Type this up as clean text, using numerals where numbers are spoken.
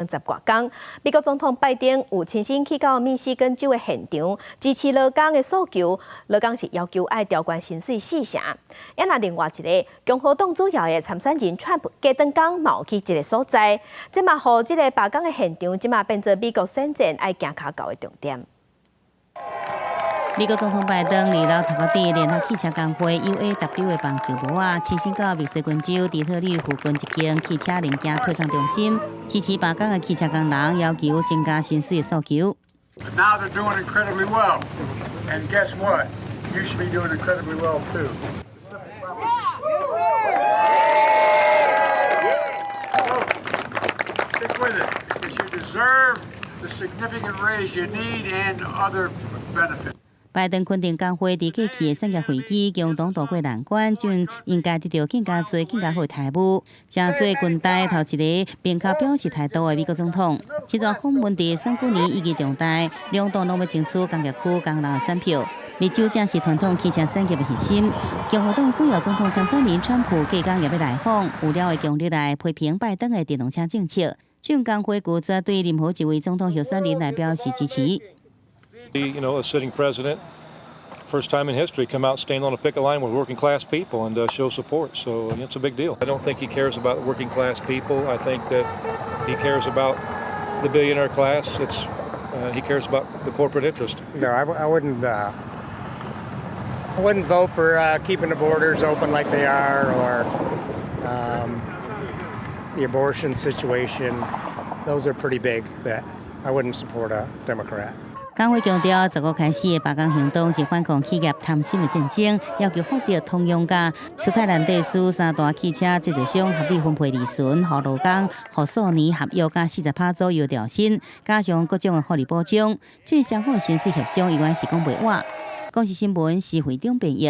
20多天，美国总统拜登有亲身去到密西根州的现场，支持劳工的诉求。劳工是要求爱调关薪水4成。也那另外一个共和党主要的参选人川普加登港嘛有去一个所在，即嘛互这个罢工的现场，即嘛变做美国选战爱行脚到的重点。 美国总统拜登2日头壳底联合汽车工会 UAW 的棒球帽啊，亲身到密西根州底特律附近一间汽车零件配送中心，支持罢工的汽车工人要求增加薪水的诉求。Now they're doing incredibly well, and guess what? You should be doing incredibly well too. Stick with it, because you deserve the significant raise you need and other benefits. 拜登肯定工会伫过去的产业会议共同度过难关，就应该得到更加多、更加好的态度。正做军代头一个并较表示态度的美国总统，这段访问伫选举年意义重大，两党拢要争取工业区工人的选票。密州正是传统汽车产业的核心。共和党主要总统参选人川普隔天也要来访，有了会强烈来批评拜登的电动车政策。这工会拒绝对任何一位总统候选人来表示支持。 You know, a sitting president, first time in history, come out, stand on a picket line with working class people and show support. So it's a big deal. I don't think he cares about the working class people. I think that he cares about the billionaire class. He cares about the corporate interest. No, I wouldn't. I wouldn't vote for keeping the borders open like they are, or the abortion situation. Those are pretty big. That I wouldn't support a Democrat. 工会强调，10月开始的罢工行动是反抗企业贪心的战争，要求法律通用价。苏泰兰地区3大汽车制造商合理分配利润，互劳工互数年合约加40%左右调薪，加上各种的福利保障。这相关的薪水协商，永远是讲袂完。公视新闻是会长编译。